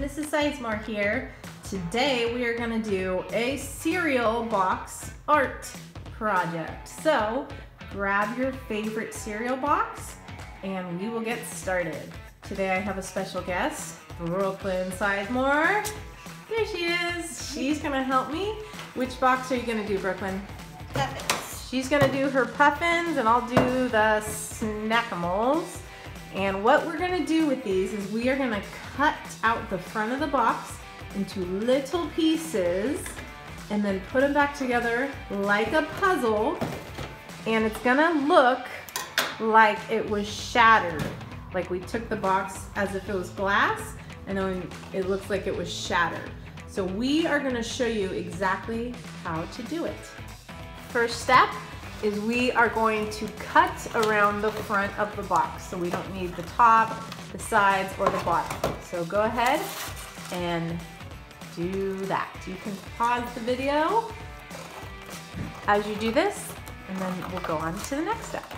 Mrs. Sizemore here. Today we are going to do a cereal box art project. So grab your favorite cereal box and we will get started. Today I have a special guest, Brooklyn Sizemore. There she is. She's going to help me. Which box are you going to do, Brooklyn? Puffins. She's going to do her puffins and I'll do the snackimals. And what we're gonna do with these is we are gonna cut out the front of the box into little pieces and then put them back together like a puzzle, and it's gonna look like it was shattered. Like we took the box as if it was glass and then it looks like it was shattered. So we are gonna show you exactly how to do it. First step is we are going to cut around the front of the box. So we don't need the top, the sides, or the bottom. So go ahead and do that. You can pause the video as you do this, and then we'll go on to the next step.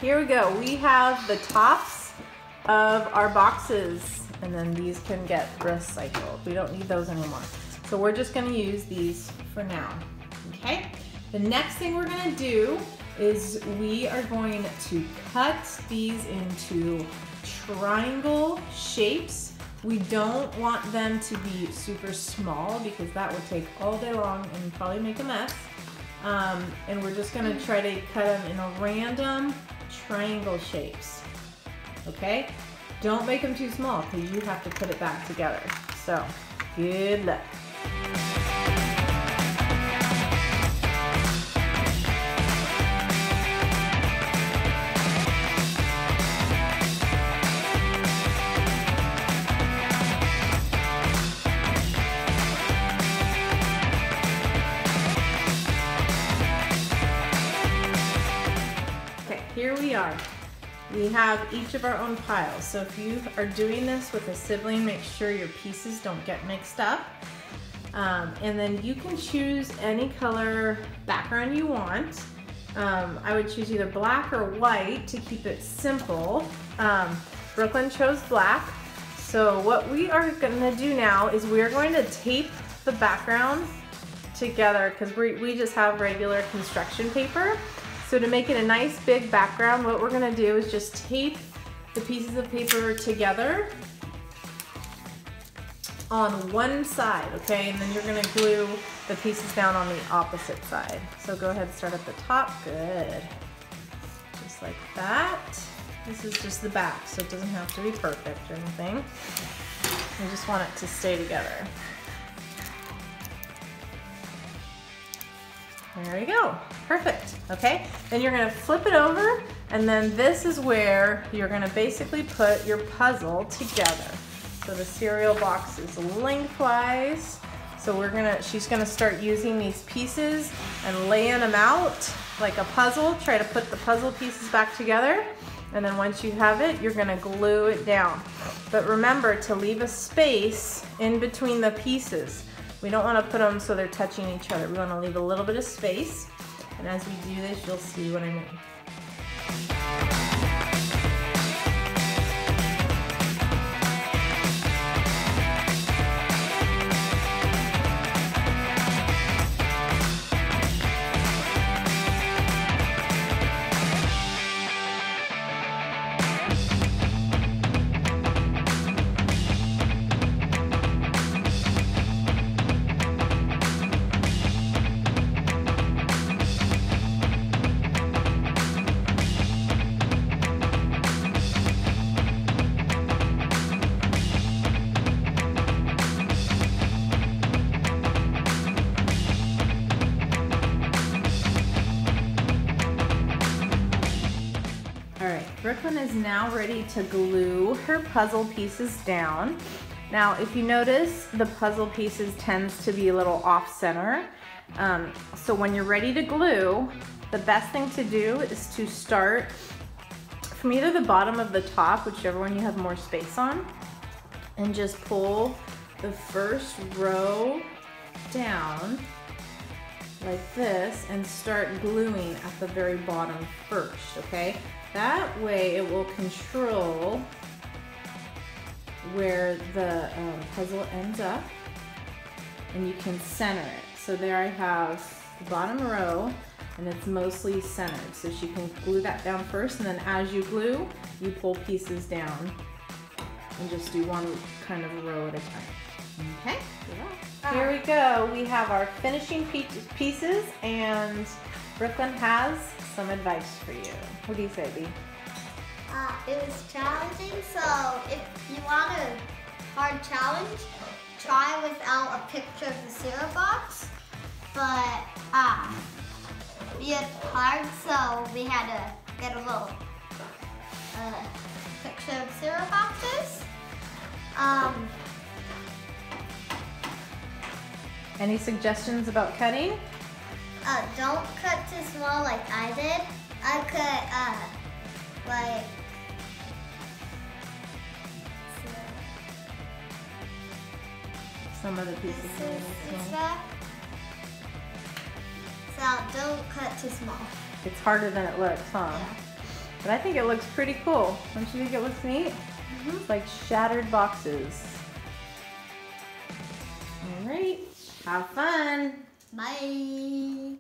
Here we go. We have the tops of our boxes, and then these can get recycled. We don't need those anymore. So we're just gonna use these for now. Okay, the next thing we're gonna do is we are going to cut these into triangle shapes. We don't want them to be super small because that would take all day long and probably make a mess. And we're just gonna try to cut them in a random triangle shapes. Okay, don't make them too small because you have to put it back together. So, good luck. Here we are. We have each of our own piles. So if you are doing this with a sibling, make sure your pieces don't get mixed up. And then you can choose any color background you want. I would choose either black or white to keep it simple. Brooklyn chose black. So what we are gonna do now is we are going to tape the background together because we just have regular construction paper. So to make it a nice big background, what we're gonna do is just tape the pieces of paper together on one side, okay? And then you're gonna glue the pieces down on the opposite side. So go ahead and start at the top, good. Just like that. This is just the back, so it doesn't have to be perfect or anything. We just want it to stay together. There you go, perfect, okay? Then you're gonna flip it over, and then this is where you're gonna basically put your puzzle together. So the cereal box is lengthwise. So she's gonna start using these pieces and laying them out like a puzzle. Try to put the puzzle pieces back together. And then once you have it, you're gonna glue it down. But remember to leave a space in between the pieces. We don't want to put them so they're touching each other. We want to leave a little bit of space. And as we do this, you'll see what I mean. Brooklyn is now ready to glue her puzzle pieces down. Now, if you notice, the puzzle pieces tends to be a little off center. So when you're ready to glue, the best thing to do is to start from either the bottom of the top, whichever one you have more space on, and just pull the first row down like this and start gluing at the very bottom first, okay? That way it will control where the puzzle ends up, and you can center it. So there I have the bottom row, and it's mostly centered. So she can glue that down first, and then as you glue, you pull pieces down and just do one kind of row at a time. Okay? Yeah. Here we go. We have our finishing pieces, and Brooklyn has some advice for you. What do you say, Bea? It was challenging, so if you want a hard challenge, try without a picture of the cereal box. But we had hard, so we had to get a little picture of cereal boxes. Any suggestions about cutting? Don't cut too small like I did. I cut like Some of the pieces. So don't cut too small. It's harder than it looks, huh? Yeah. But I think it looks pretty cool. Don't you think it looks neat? Mm-hmm. It's like shattered boxes. All right, have fun. Bye.